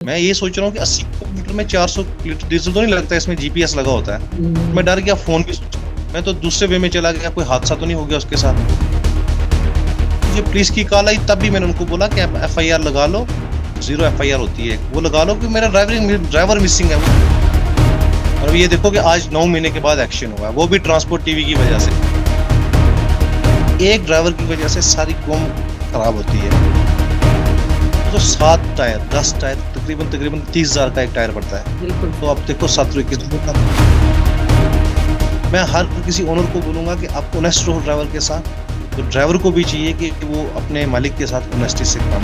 मैं ये सोच रहा हूँ कि 80 किलोमीटर में 400 लीटर डीजल तो नहीं लगता, इसमें जीपीएस लगा होता है। मैं डर गया, फोन भी सोचा, मैं तो दूसरे वे में चला गया, कोई हादसा तो नहीं हो गया उसके साथ। मुझे पुलिस की कॉल आई, तब भी मैंने उनको बोला कि आप एफआईआर लगा लो, 0 एफआईआर होती है वो लगा लो कि मेरा ड्राइवर मिसिंग है वो। और ये देखो कि आज 9 महीने के बाद एक्शन हुआ है, वो भी ट्रांसपोर्ट टीवी की वजह से। एक ड्राइवर की वजह से सारी कौम खराब होती है। तो 7 टायर 10 टायर तकरीबन 30,000 का एक टायर पड़ता है। तो अब देखो 721 का। मैं हर किसी ओनर को बोलूंगा कि आप ऑनेस्ट रहो ड्राइवर के साथ, तो ड्राइवर को भी चाहिए कि वो अपने मालिक के साथ ऑनेस्टी से काम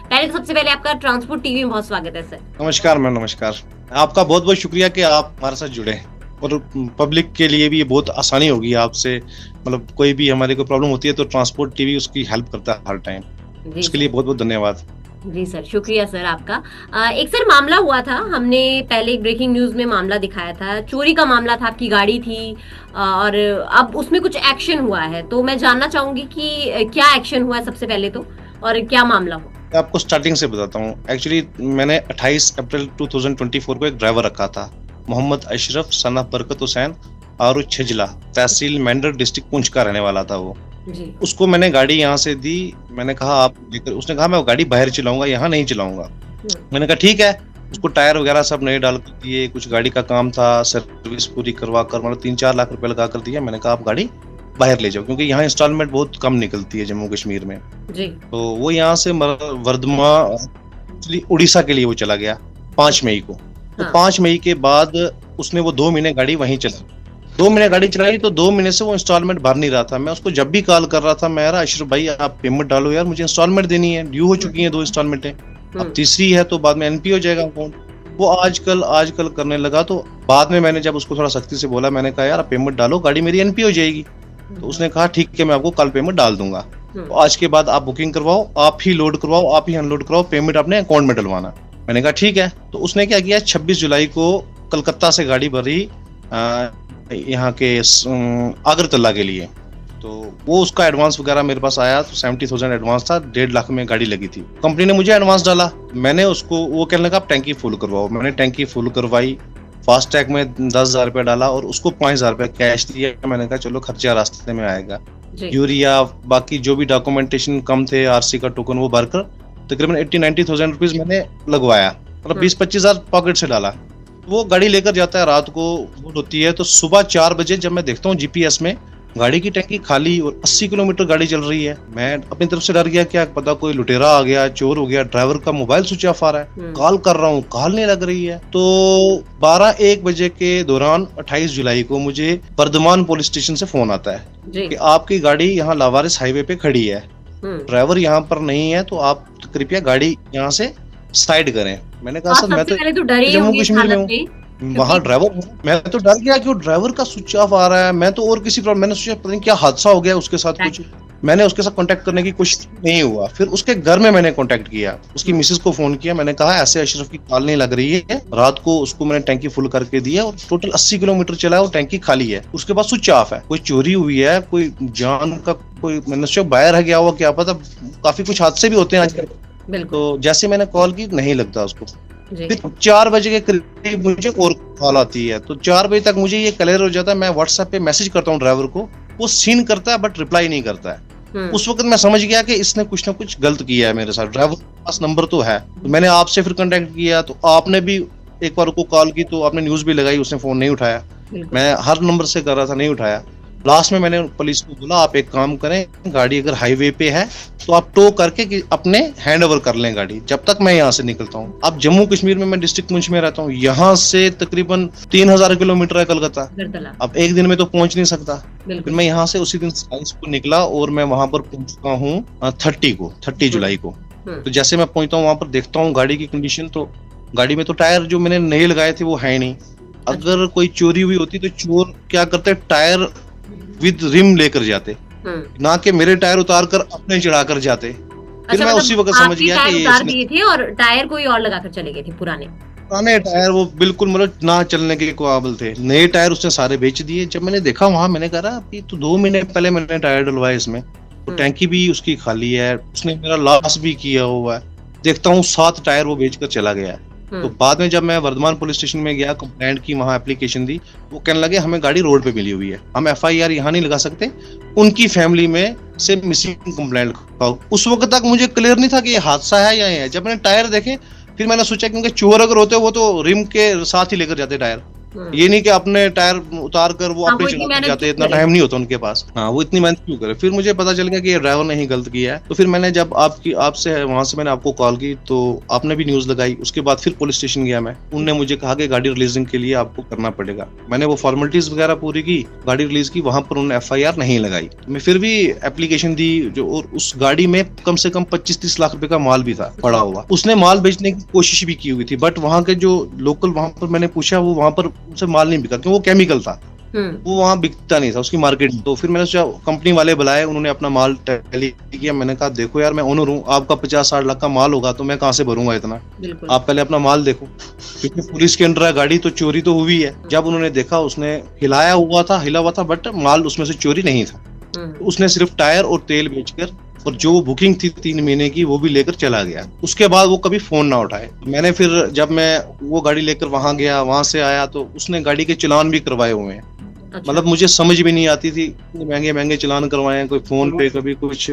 करे। सबसे पहले आपका ट्रांसपोर्ट टीवी में बहुत स्वागत है सर। नमस्कार मैम, नमस्कार। आपका बहुत बहुत शुक्रिया कि आप हमारे साथ जुड़े, और पब्लिक के लिए भी ये बहुत आसानी होगी आपसे, मतलब कोई भी हमारे को प्रॉब्लम होती है तो ट्रांसपोर्ट टीवी उसकी हेल्प करता है हर टाइम। उसके लिए बहुत बहुत धन्यवाद। जी सर, शुक्रिया सर आपका। एक सर मामला हुआ था, हमने पहले ब्रेकिंग न्यूज में मामला दिखाया था, चोरी का मामला था, आपकी गाड़ी थी और अब उसमें कुछ एक्शन हुआ है, तो मैं जानना चाहूंगी कि क्या एक्शन हुआ है सबसे पहले तो, और क्या मामला हुआ। आपको स्टार्टिंग से बताता हूँ। एक्चुअली मैंने 28 अप्रैल 2024 को एक ड्राइवर रखा था, मोहम्मद अशरफ सन ऑफ बरकत हुसैन, और छजला, तहसील मेंढर, डिस्ट्रिक्ट पुंछ का रहने वाला था वो जी। उसको मैंने गाड़ी यहाँ से दी। मैंने कहा आप लेकर, उसने कहा मैं गाड़ी बाहर चलाऊंगा, यहाँ नहीं चलाऊंगा। मैंने कहा ठीक है। उसको टायर वगैरह सब नए डाल कर दिए, कुछ गाड़ी का काम था, सर्विस पूरी करवा कर मतलब 3-4 लाख रुपए लगा कर दिया। मैंने कहा आप गाड़ी बाहर ले जाओ, क्योंकि यहाँ इंस्टॉलमेंट बहुत कम निकलती है जम्मू कश्मीर में जी। तो वो यहाँ से वर्धमा उड़ीसा के लिए वो चला गया 5 मई को। तो 5 मई के बाद उसने वो 2 महीने गाड़ी वहीं चलाई। 2 महीने गाड़ी चलाई तो 2 महीने से वो इंस्टॉलमेंट भर नहीं रहा था। मैं उसको जब भी कॉल कर रहा था, मैं अशरफ भाई आप पेमेंट डालो यार, मुझे इंस्टॉलमेंट देनी है, ड्यू हो चुकी है 2 इंस्टॉलमेंटें, अब तीसरी है तो बाद में एनपी हो जाएगा अकाउंट। वो आजकल करने लगा। तो बाद में मैंने जब उसको थोड़ा सख्ती से बोला, मैंने कहा यार पेमेंट डालो, गाड़ी मेरी एनपी हो जाएगी। तो उसने कहा ठीक है मैं आपको कल पेमेंट डाल दूंगा। तो आज के बाद आप बुकिंग करवाओ, आप ही लोड करवाओ, आप ही अनलोड कराओ, पेमेंट अपने अकाउंट में डलवाना। मैंने कहा ठीक है। तो उसने क्या किया, 26 जुलाई को कलकत्ता से गाड़ी भरी यहाँ के आगरतला के लिए। तो वो उसका एडवांस वगैरह मेरे पास आया, तो 70,000 एडवांस था, 1.5 लाख में गाड़ी लगी थी। कंपनी ने मुझे एडवांस डाला, मैंने उसको, वो कहने लगा आप टैंकी फुल करवाओ। मैंने टैंकी फुल करवाई, फास्टैग में 10,000 रुपये डाला और उसको 5,000 रुपये कैश दिया। मैंने कहा चलो खर्चा रास्ते में आएगा। यूरिया बाकी जो भी डॉक्यूमेंटेशन कम थे, आरसी का टोकन, वो भरकर तकरीबन 80-90,000 रुपीज मैंने लगवाया, मतलब 20-25,000 पॉकेट से डाला। वो गाड़ी लेकर जाता है, रात को वोट होती है, तो सुबह 4 बजे जब मैं देखता हूँ जीपीएस में गाड़ी की टैंकी खाली और 80 किलोमीटर गाड़ी चल रही है। मैं अपनी तरफ से डर गया, क्या पता कोई लुटेरा आ गया, चोर हो गया। ड्राइवर का मोबाइल स्विच ऑफ आ रहा है, कॉल कर रहा हूँ, कॉल नहीं लग रही है। तो 12-1 बजे के दौरान 28 जुलाई को मुझे वर्धमान पुलिस स्टेशन से फोन आता है कि आपकी गाड़ी यहाँ लावारिस हाईवे पे खड़ी है, ड्राइवर यहाँ पर नहीं है, तो आप कृपया गाड़ी यहाँ से साइड करें। मैंने कहा सर मैं तो जम्मू कश्मीर में हूँ, वहाँ ड्राइवर, मैं तो डर गया कि वो ड्राइवर का स्विच ऑफ आ रहा है। मैं तो और किसी प्रॉब्लम, मैंने सोचा पता नहीं क्या हादसा हो गया उसके साथ कुछ। मैंने उसके साथ कांटेक्ट करने की कोशिश नहीं हुआ। फिर उसके घर में मैंने कांटेक्ट किया, उसकी मिसेस को फोन किया। मैंने कहा ऐसे अशरफ की कॉल नहीं लग रही है, रात को उसको मैंने टैंकी फुल करके दिया और टोटल 80 किलोमीटर चला है और टैंकी खाली है, उसके बाद स्विच ऑफ है, कोई चोरी हुई है, कोई जान का कोई मनुष्य बाहर है गया हुआ, क्या पता, काफी कुछ हादसे भी होते हैं आजकल। तो जैसे मैंने कॉल की नहीं लगता उसको। फिर 4 बजे के करीब मुझे और कॉल आती है, तो 4 बजे तक मुझे ये क्लियर हो जाता है। मैं व्हाट्सएप पे मैसेज करता हूँ ड्राइवर को, वो सीन करता है बट रिप्लाई नहीं करता है। उस वक्त मैं समझ गया कि इसने कुछ ना कुछ गलत किया है मेरे साथ। ड्राइवर के पास नंबर तो है, तो मैंने आपसे फिर कांटेक्ट किया, तो आपने भी एक बार को कॉल की, तो आपने न्यूज भी लगाई, उसने फोन नहीं उठाया। मैं हर नंबर से कर रहा था, नहीं उठाया। लास्ट में मैंने पुलिस को बोला आप एक काम करें, गाड़ी अगर हाईवे पे है तो आप टो करके अपने हैंड ओवर कर लें गाड़ी, जब तक मैं यहाँ से निकलता हूँ। अब जम्मू कश्मीर में मैं डिस्ट्रिक्ट पुंछ में रहता हूँ, यहाँ से तकरीबन 3,000 किलोमीटर है कलकत्ता। अब एक दिन में तो पहुंच नहीं सकता। फिर मैं यहाँ से उसी दिन 27 को निकला और मैं वहां पर पहुंचता हूँ 30 जुलाई को। तो जैसे मैं पहुंचता हूँ वहां पर देखता हूँ गाड़ी की कंडीशन, तो गाड़ी में तो टायर जो मैंने नए लगाए थे वो है नहीं। अगर कोई चोरी हुई होती तो चोर क्या करते, टायर विद रिम लेकर जाते, ना कि मेरे टायर उतार कर अपने चढ़ा कर जाते। फिर मैं उसी वक्त समझ गया कि उतार दिए थे और टायर कोई और लगाकर चले गए थे, पुराने टायर, वो बिल्कुल मतलब ना चलने के काबिल थे। नए टायर उसने सारे बेच दिए। जब मैंने देखा वहां, मैंने कहा अभी तो 2 महीने पहले मैंने टायर डलवाए इसमें, तो टैंकी भी उसकी खाली है, उसने मेरा लॉस भी किया हुआ है। देखता हूँ 7 टायर वो बेचकर चला गया है। तो बाद में जब मैं वर्धमान पुलिस स्टेशन में गया, कंप्लेंट की, वहां एप्लीकेशन दी, वो कहने लगे हमें गाड़ी रोड पे मिली हुई है, हम FIR यहाँ नहीं लगा सकते, उनकी फैमिली में से मिसिंग कंप्लेंट का। उस वक्त तक मुझे क्लियर नहीं था कि ये हादसा है या ये है। जब मैंने टायर देखे फिर मैंने सोचा क्योंकि चोर अगर होते वो तो रिम के साथ ही लेकर जाते टायर, ये नहीं कि अपने टायर उतार कर वो अपने चला जाते, इतना टाइम नहीं होता उनके पास। हाँ, वो इतनी मेहनत क्यों करे। फिर मुझे पता चल गया कि ये ड्राइवर ने ही गलत किया है। तो फिर मैंने जब आपसे वहां से मैंने आपको कॉल की तो आपने भी न्यूज लगाई। उसके बाद फिर पुलिस स्टेशन गया मैं, उनने मुझे कहा कि गाड़ी रिलीजिंग के लिए आपको करना पड़ेगा। मैंने वो फॉर्मेलिटीज वगैरह पूरी की, गाड़ी रिलीज की, वहां पर उन्होंने FIR नहीं लगाई। मैं फिर भी एप्लीकेशन दी जो, और उस गाड़ी में कम से कम 25-30 लाख रुपए का माल भी था पड़ा हुआ। उसने माल बेचने की कोशिश भी की हुई थी, बट वहां के जो लोकल वहां पर मैंने पूछा, वो वहां पर उनसे माल नहीं बिका क्योंकि वो केमिकल था, वो वहां बिकता नहीं था उसकी मार्केट। तो फिर मैंने सोचा, कंपनी वाले बुलाए, उन्होंने अपना माल टैली किया। मैंने कहा देखो यार, मैं ओनर हूँ, आपका 50-60 लाख का माल होगा तो मैं कहाँ से भरूंगा इतना, आप पहले अपना माल देखो, क्योंकि पुलिस के अंडर है गाड़ी, तो चोरी तो हुई है। जब उन्होंने देखा, उसने हिला हुआ था बट माल उसमें से चोरी नहीं था। उसने सिर्फ टायर और तेल बेचकर, और जो बुकिंग थी 3 महीने की, वो भी लेकर चला गया। उसके बाद वो कभी फोन ना उठाए। मैंने फिर जब मैं वो गाड़ी लेकर वहां गया, वहां से आया तो उसने गाड़ी के चालान भी करवाए हुए हैं। अच्छा। मतलब मुझे समझ भी नहीं आती थी, महंगे महंगे चालान करवाए हैं, कोई फोन पे, कभी कुछ।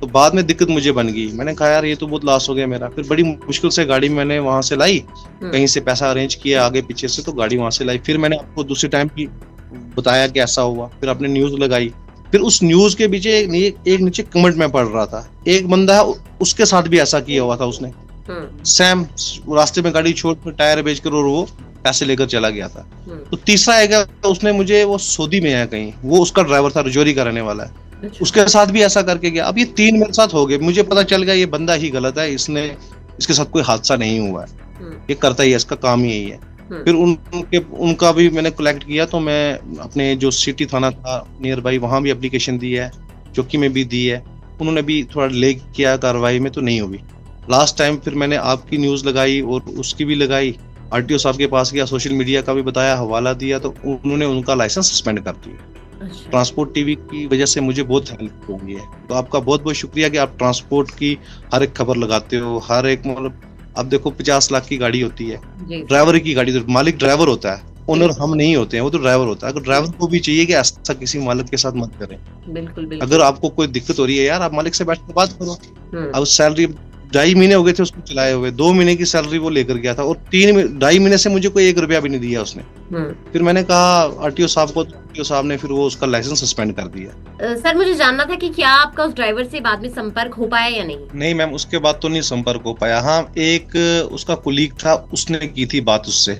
तो बाद में दिक्कत मुझे बन गई। मैंने कहा यार ये तो बहुत लॉस हो गया मेरा। फिर बड़ी मुश्किल से गाड़ी मैंने वहां से लाई, कहीं से पैसा अरेंज किया आगे पीछे से, तो गाड़ी वहां से लाई। फिर मैंने आपको दूसरे टाइम की बताया कि ऐसा हुआ, फिर आपने न्यूज लगाई। फिर उस न्यूज के पीछे एक नीचे कमेंट में पढ़ रहा था, एक बंदा है उसके साथ भी ऐसा किया हुआ था उसने, सैम, रास्ते में गाड़ी छोड़ कर टायर बेचकर और वो पैसे लेकर चला गया था। तो तीसरा है, उसने मुझे, वो सऊदी में है कहीं, वो उसका ड्राइवर था, रजौरी का रहने वाला है, उसके साथ भी ऐसा करके गया। अब ये 3 मेरे साथ हो गए। मुझे पता चल गया ये बंदा ही गलत है, इसके साथ कोई हादसा नहीं हुआ है, ये करता ही है, इसका काम ही यही है। फिर उनका भी मैंने कलेक्ट किया। तो मैं अपने जो सिटी थाना था नियर बाई, वहां भी एप्लीकेशन दी है, चौकी में भी दी है, उन्होंने भी थोड़ा ले किया कार्रवाई में, तो नहीं हुई। लास्ट टाइम फिर मैंने आपकी न्यूज लगाई और उसकी भी लगाई, RTO साहब के पास गया, सोशल मीडिया का भी बताया, हवाला दिया, तो उन्होंने उनका लाइसेंस सस्पेंड कर दिया। अच्छा। ट्रांसपोर्ट टीवी की वजह से मुझे बहुत हेल्प हुई है, तो आपका बहुत बहुत शुक्रिया कि आप ट्रांसपोर्ट की हर एक खबर लगाते हो, हर एक, मतलब अब देखो 50 लाख की गाड़ी होती है, ड्राइवर की गाड़ी, तो मालिक ड्राइवर होता है, ओनर हम नहीं होते हैं, वो तो ड्राइवर होता है। अगर ड्राइवर को भी चाहिए कि ऐसा किसी मालिक के साथ मत करें। बिल्कुल। अगर आपको कोई दिक्कत हो रही है यार, आप मालिक से बैठ कर बात करो। अब सैलरी 2.5 महीने हो गए थे उसको चलाए हुए, 2 महीने की सैलरी वो लेकर गया था, और 2.5 महीने से मुझे कोई 1 रुपया भी नहीं दिया उसने। फिर मैंने कहा RTO साहब को, RTO साहब ने फिर वो उसका लाइसेंस सस्पेंड कर दिया। सर मुझे जानना था कि क्या आपका उस ड्राइवर से बाद में संपर्क हो पाया या नहीं? नहीं मैम, उसके बाद तो नहीं संपर्क हो पाया। हाँ, एक उसका कुलीग था, उसने की थी बात उससे,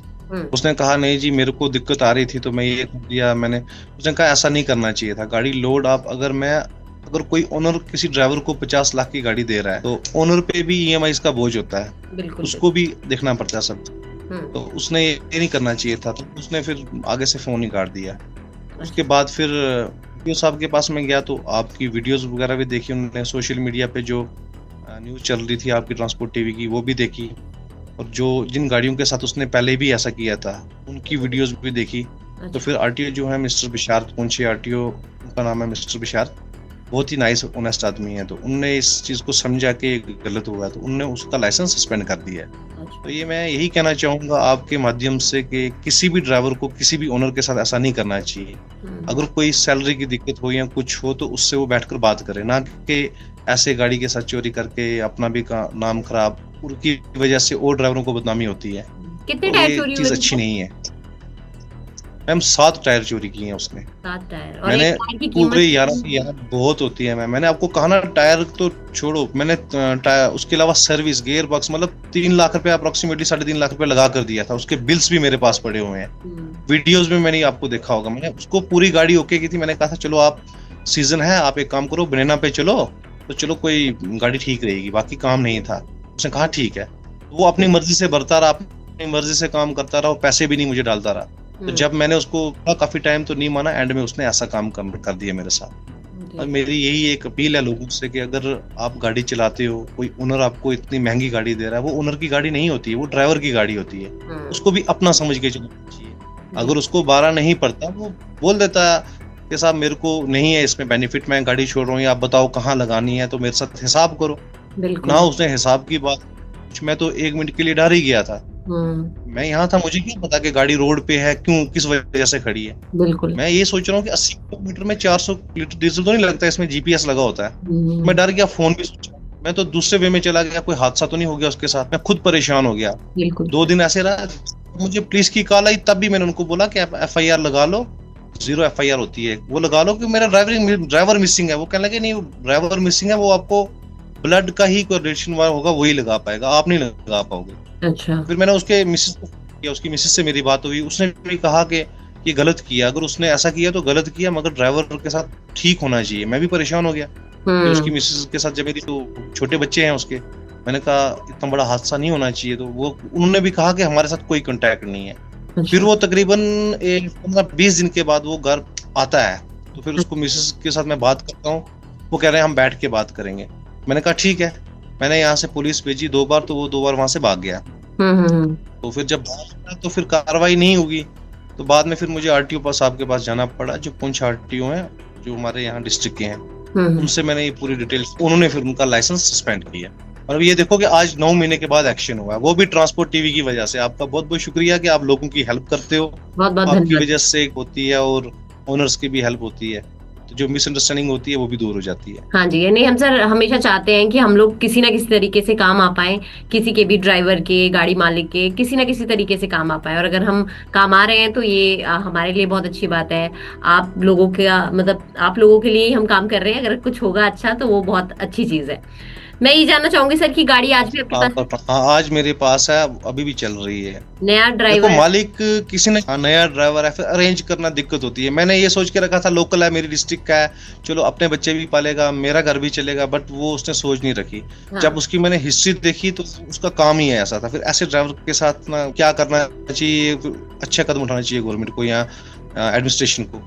उसने कहा नहीं जी मेरे को दिक्कत आ रही थी तो मैं ये दिया मैंने। उसने कहा ऐसा नहीं करना चाहिए था, गाड़ी लोड आप अगर कोई ओनर किसी ड्राइवर को 50 लाख की गाड़ी दे रहा है तो ओनर पे भी EMI का बोझ होता है, उसको भी देखना पड़ता है सब। तो उसने ये नहीं करना चाहिए था, तो उसने फिर आगे से फोन ही काट दिया। उसके बाद फिर RTO साहब के पास में गया तो आपकी वीडियोस वगैरह भी देखी उन्होंने, सोशल मीडिया पे जो न्यूज चल रही थी आपकी ट्रांसपोर्ट टीवी की वो भी देखी, और जो जिन गाड़ियों के साथ उसने पहले भी ऐसा किया था उनकी वीडियोस भी देखी। तो फिर RTO जो है मिस्टर बिशारत पूंछी, RTO उनका नाम है मिस्टर बिशारत, बहुत ही नाइस ऑनेस्ट आदमी है। तो उनने इस चीज को समझा कि गलत हुआ तो उनने उसका लाइसेंस सस्पेंड कर दिया है। तो ये मैं यही कहना चाहूंगा आपके माध्यम से कि किसी भी ड्राइवर को किसी भी ओनर के साथ ऐसा नहीं करना चाहिए। अगर कोई सैलरी की दिक्कत हो या कुछ हो तो उससे वो बैठकर बात करे, ना कि ऐसे गाड़ी के साथ चोरी करके अपना भी नाम खराब, उनकी वजह से और ड्राइवरों को बदनामी होती है। कितने टायर चोरी हुए? चीज अच्छी नहीं है मैम। 7 टायर चोरी किए हैं उसने। 7 टायर। और मैंने पूरे 11 की यार बहुत होती है मैम। मैंने आपको कहा ना, टायर तो छोड़ो, मैंने उसके अलावा सर्विस, गियर बॉक्स, मतलब 3 लाख रुपए अप्रोक्सीमेटली 3.5 लाख रुपए लगा कर दिया था। उसके बिल्स भी मेरे पास पड़े हुए हैं, वीडियोस में मैंने आपको देखा होगा। मैंने उसको पूरी गाड़ी ओके की थी, मैंने कहा था चलो आप सीजन है, आप एक काम करो बनाना पे चलो, तो चलो कोई गाड़ी ठीक रहेगी, बाकी काम नहीं था। उसने कहा ठीक है। वो अपनी मर्जी से भरता रहा, अपनी मर्जी से काम करता रहा, पैसे भी नहीं मुझे डालता रहा। तो जब मैंने उसको काफी टाइम तो नहीं माना, एंड में उसने ऐसा काम कर दिया मेरे साथ। और मेरी यही एक अपील है लोगों से कि अगर आप गाड़ी चलाते हो, कोई ओनर आपको इतनी महंगी गाड़ी दे रहा है, वो ओनर की गाड़ी नहीं होती है, वो ड्राइवर की गाड़ी होती है, उसको भी अपना समझ के चलना चाहिए। अगर उसको 12 नहीं पड़ता, वो बोल देता है कि साहब मेरे को नहीं है इसमें बेनिफिट, मैं गाड़ी छोड़ रहा हूँ, आप बताओ कहाँ लगानी है, तो मेरे साथ हिसाब करो। ना उसने हिसाब की बात, कुछ, मैं तो 1 मिनट के लिए डर ही गया था। मैं यहाँ था, मुझे क्या पता कि गाड़ी रोड पे है, क्यों, किस वजह से खड़ी है। बिल्कुल। मैं ये सोच रहा हूँ कि 80 किलोमीटर में 400 लीटर डीजल तो नहीं लगता, इसमें जीपीएस लगा होता है। मैं डर गया, फोन भी सोचा, मैं तो दूसरे वे में चला गया, कोई हादसा तो नहीं हो गया उसके साथ। मैं खुद परेशान हो गया। बिल्कुल। 2 दिन ऐसे रहा। मुझे पुलिस की कॉल आई, तब भी मैंने उनको बोला कि आप FIR लगा लो, 0 FIR होती है, वो लगा लो कि मेरा ड्राइवर मिसिंग है। वो कहने लगे नहीं, ड्राइवर मिसिंग है, वो आपको ब्लड का ही कोई रिलेशन होगा, वही लगा पाएगा, आप नहीं लगा पाओगे। अच्छा। फिर मैंने उसके मिसेस को किया, उसकी मिसेस से मेरी बात हुई, उसने भी कहा कि ये गलत किया, अगर उसने ऐसा किया तो गलत किया, मगर ड्राइवर के साथ ठीक होना चाहिए। मैं भी परेशान हो गया कि उसकी मिसेस के साथ, जब मेरी तो छोटे बच्चे हैं उसके, मैंने कहा इतना बड़ा हादसा नहीं होना चाहिए। तो वो उन्होंने भी कहा कि हमारे साथ कोई कांटेक्ट नहीं है। अच्छा। फिर वो तकरीबन 15-20 दिन के बाद वो घर आता है, तो फिर उसको मिसेस के साथ मैं बात करता हूँ, वो कह रहे हैं हम बैठ के बात करेंगे। मैंने कहा ठीक है। मैंने यहाँ से पुलिस भेजी 2 बार, तो वो 2 बार वहां से भाग गया। तो फिर जब भाग गया तो फिर कार्रवाई नहीं होगी, तो बाद में फिर मुझे RTO साहब के पास जाना पड़ा, जो पुंछ RTO हैं, जो हमारे यहाँ डिस्ट्रिक्ट के हैं। उनसे मैंने ये पूरी डिटेल, उन्होंने फिर उनका लाइसेंस सस्पेंड किया। और अब ये देखो कि आज 9 महीने के बाद एक्शन हुआ है, वो भी ट्रांसपोर्ट टीवी की वजह से। आपका बहुत बहुत शुक्रिया कि आप लोगों की हेल्प करते हो, बहुत बहुत आपकी धन्यवाद। वजह से होती है और ओनर्स की भी हेल्प होती है, तो जो मिसअंडरस्टैंडिंग होती है वो भी दूर हो जाती है। हाँ जी, यानी हम सर हमेशा चाहते हैं कि हम लोग किसी ना किसी तरीके से काम आ पाए, किसी के भी ड्राइवर के, गाड़ी मालिक के, किसी ना किसी तरीके से काम आ पाए। और अगर हम काम आ रहे हैं तो ये हमारे लिए बहुत अच्छी बात है। आप लोगों का मतलब आप लोगों के लिए ही हम काम कर रहे हैं। अगर कुछ होगा अच्छा तो वो बहुत अच्छी चीज है। मैं ये जानना चाहूंगी सर कि गाड़ी आज भी आपके पास हाँ, आज मेरे पास है, अभी भी चल रही है। नया देखो ड्राइवर है? मालिक किसी ने, नया ड्राइवर है, फिर अरेंज करना दिक्कत होती है। मैंने ये सोच के रखा था लोकल है, मेरी डिस्ट्रिक्ट का है, चलो अपने बच्चे भी पालेगा, मेरा घर भी चलेगा, बट वो उसने सोच नहीं रखी। हाँ। जब उसकी मैंने हिस्ट्री देखी तो उसका काम ही ऐसा था। फिर ऐसे ड्राइवर के साथ ना क्या करना चाहिए, अच्छा कदम उठाना चाहिए गवर्नमेंट को या एडमिनिस्ट्रेशन को।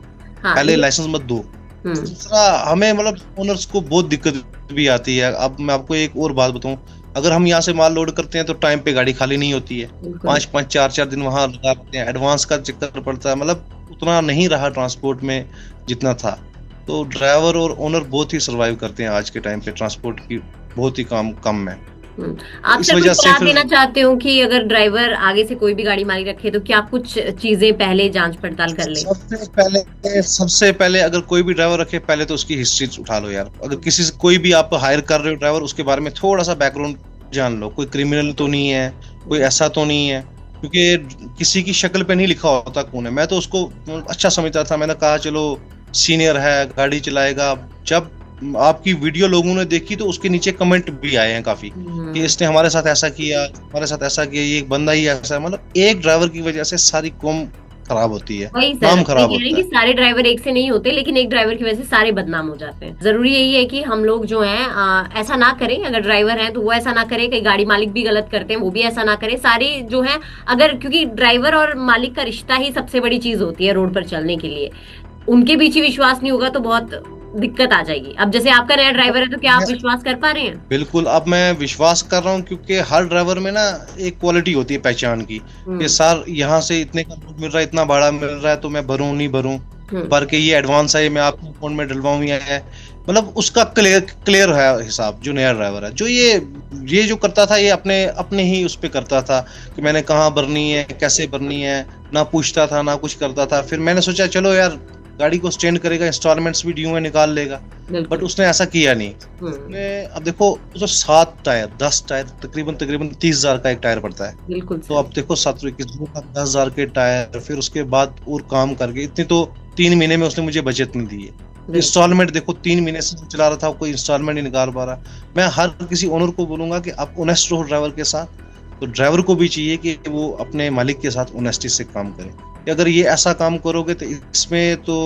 हाँ, पहले लाइसेंस मत दो। दूसरा, हमें मतलब ओनर्स को बहुत दिक्कत भी आती है। अब मैं आपको एक और बात बताऊं, अगर हम यहाँ से माल लोड करते हैं तो टाइम पे गाड़ी खाली नहीं होती है, 5-5 4-4 दिन वहां लगा देते हैं, एडवांस का चक्कर पड़ता है, मतलब उतना नहीं रहा ट्रांसपोर्ट में जितना था। तो ड्राइवर और ओनर बहुत ही सर्वाइव करते हैं आज के टाइम पे, ट्रांसपोर्ट की बहुत ही कम है। आप इस सर वजह कुछ से सलाह फिर देना चाहते हो कि अगर ड्राइवर आगे से कोई भी गाड़ी मालिक रखे तो क्या कुछ चीजें पहले जांच पड़ताल कर ले? सबसे पहले अगर कोई भी ड्राइवर रखे, पहले तो उसकी हिस्ट्री उठा लो यार। अगर किसी से कोई भी आप हायर कर रहे हो ड्राइवर, उसके बारे में थोड़ा सा बैकग्राउंड जान लो, कोई क्रिमिनल तो नहीं है, कोई ऐसा तो नहीं है, क्योंकि किसी की शक्ल पे नहीं लिखा होता कौन है। मैं तो उसको अच्छा समझता था, मैंने कहा चलो सीनियर है, गाड़ी चलाएगा। जब आपकी वीडियो लोगों ने देखी तो उसके नीचे कमेंट भी आए हैं काफी कि इसने हमारे साथ ऐसा किया, हमारे साथ ऐसा किया, ये एक बंदा ही ऐसा है। मतलब एक ड्राइवर की वजह से सारी कौम खराब होती है, वही सर, नाम खराब होता कि है। सारे ड्राइवर एक से नहीं होते, लेकिन एक ड्राइवर की वजह से सारे बदनाम हो जाते हैं। जरूरी यही है कि हम लोग जो हैं ऐसा ना करें। अगर ड्राइवर हैं तो वो ऐसा ना करे, कई गाड़ी मालिक भी गलत करते हैं, वो भी ऐसा ना करे। सारे जो हैं, अगर क्योंकि ड्राइवर और मालिक का रिश्ता ही सबसे बड़ी चीज होती है रोड पर चलने के लिए, उनके बीच ही विश्वास नहीं होगा तो बहुत दिक्कत आ जाएगी। अब जैसे आपका नया ड्राइवर है तो क्या आप विश्वास कर पा रहे हैं? बिल्कुल, अब मैं विश्वास कर रहा हूँ, क्योंकि हर ड्राइवर में ना एक क्वालिटी होती है पहचान की कि सर यहाँ से इतने का लोड मिल रहा है, इतना भाड़ा मिल रहा है, तो मैं भरूं नहीं भरूं, भर के ये एडवांस है, मैं आपको अकाउंट में डलवाऊं या है। मतलब उसका क्लियर है हिसाब। जो नया ड्राइवर है, जो ये जो करता था, ये अपने ही उस पे करता था कि मैंने कहाँ भरनी है, कैसे भरनी है, ना पूछता था ना कुछ करता था। फिर मैंने सोचा चलो यार, गाड़ी को स्टैंड करेगा, इंस्टॉलमेंट्स भी ड्यू है, निकाल लेगा, बट उसने ऐसा किया नहीं। उसने, अब देखो तो 7 टायर 10 टायर तकरीबन 30,000 का एक टायर पड़ता है। बिल्कुल। तो अब देखो 10,000 के टायर, फिर उसके बाद और काम करके इतनी तो 3 महीने में उसने मुझे बचत नहीं दी है। इंस्टॉलमेंट देखो 3 महीने से चला रहा था, कोई इंस्टॉलमेंट नहीं निकाल पा रहा। मैं हर किसी ओनर को बोलूंगा कि आप ऑनेस्ट रहो ड्राइवर के साथ, तो ड्राइवर को भी चाहिए कि वो अपने मालिक के साथ ऑनेस्टी से काम करे। अगर ये ऐसा काम करोगे तो इसमें तो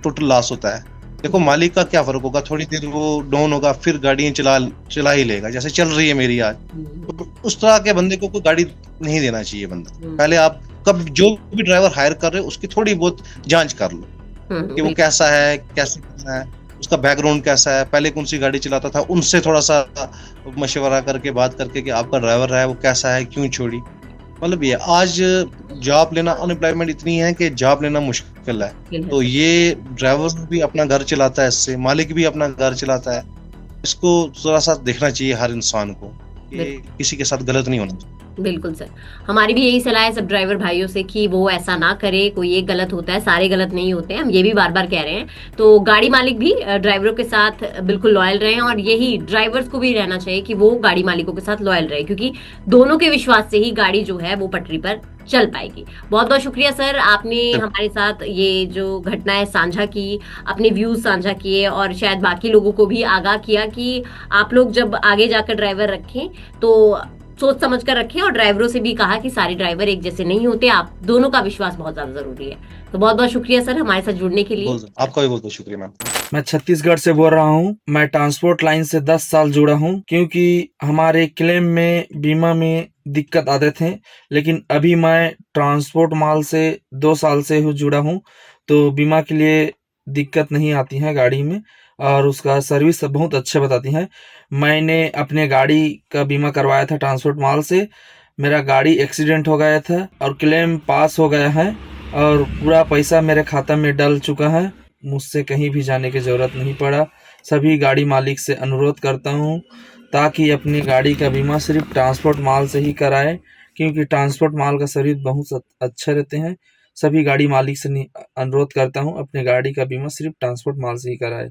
टोटल लॉस होता है। देखो मालिक का क्या फर्क होगा, थोड़ी देर वो डाउन होगा, फिर गाड़ियां चला ही लेगा, जैसे चल रही है मेरी आज। तो उस तरह के बंदे को कोई गाड़ी नहीं देना चाहिए बंदा। पहले आप जो भी ड्राइवर हायर कर रहे हो उसकी थोड़ी बहुत जांच कर लो कि वो कैसा है, कैसे करना है, उसका बैकग्राउंड कैसा है, पहले कौन सी गाड़ी चलाता था, उनसे थोड़ा सा मशवरा करके बात करके कि आपका ड्राइवर है वो कैसा है, क्यों छोड़ी। मतलब ये आज जॉब लेना, अनएम्प्लॉयमेंट इतनी है कि जॉब लेना मुश्किल है। तो ये ड्राइवर भी अपना घर चलाता है, इससे मालिक भी अपना घर चलाता है। इसको थोड़ा सा देखना चाहिए हर इंसान को। कि किसी के साथ गलत नहीं होना चाहिए। बिल्कुल सर, हमारी भी यही सलाह है सब ड्राइवर भाइयों से कि वो ऐसा ना करे, कोई एक गलत होता है, सारे गलत नहीं होते हैं, हम ये भी बार बार कह रहे हैं। तो गाड़ी मालिक भी ड्राइवरों के साथ बिल्कुल लॉयल रहें, और यही ड्राइवर्स को भी रहना चाहिए कि वो गाड़ी मालिकों के साथ लॉयल रहे, क्योंकि दोनों के विश्वास से ही गाड़ी जो है वो पटरी पर चल पाएगी। बहुत बहुत शुक्रिया सर, आपने हमारे साथ ये जो घटनाएं साझा की, अपने व्यूज साझा किए, और शायद बाकी लोगों को भी आगाह किया कि आप लोग जब आगे जाकर ड्राइवर रखें तो सोच समझ कर रखें, और ड्राइवरों से भी कहा कि सारे ड्राइवर एक जैसे नहीं होते, आप दोनों का विश्वास बहुत ज्यादा जरूरी है। तो बहुत बहुत शुक्रिया सर हमारे साथ जुड़ने के लिए। आपका भी बहुत बहुत शुक्रिया मैम। मैं छत्तीसगढ़ से बोल रहा हूँ। मैं ट्रांसपोर्ट लाइन से 10 साल जुड़ा हूँ, क्योंकि हमारे क्लेम में बीमा में दिक्कत आते थे। लेकिन अभी मैं ट्रांसपोर्ट माल से 2 साल से जुड़ा हूँ, तो बीमा के लिए दिक्कत नहीं आती है गाड़ी में, और उसका सर्विस बहुत अच्छा बताती है। मैंने अपने गाड़ी का बीमा करवाया था ट्रांसपोर्ट माल से। मेरा गाड़ी एक्सीडेंट हो गया था और क्लेम पास हो गया है, और पूरा पैसा मेरे खाता में डल चुका है। मुझसे कहीं भी जाने की ज़रूरत नहीं पड़ा। सभी गाड़ी मालिक से अनुरोध करता हूँ ताकि अपनी गाड़ी का बीमा सिर्फ ट्रांसपोर्ट माल से ही कराएं, क्योंकि ट्रांसपोर्ट माल का सर्विस बहुत अच्छा रहते हैं। सभी गाड़ी मालिक से अनुरोध करता हूँ अपने गाड़ी का बीमा सिर्फ ट्रांसपोर्ट माल से ही कराएं।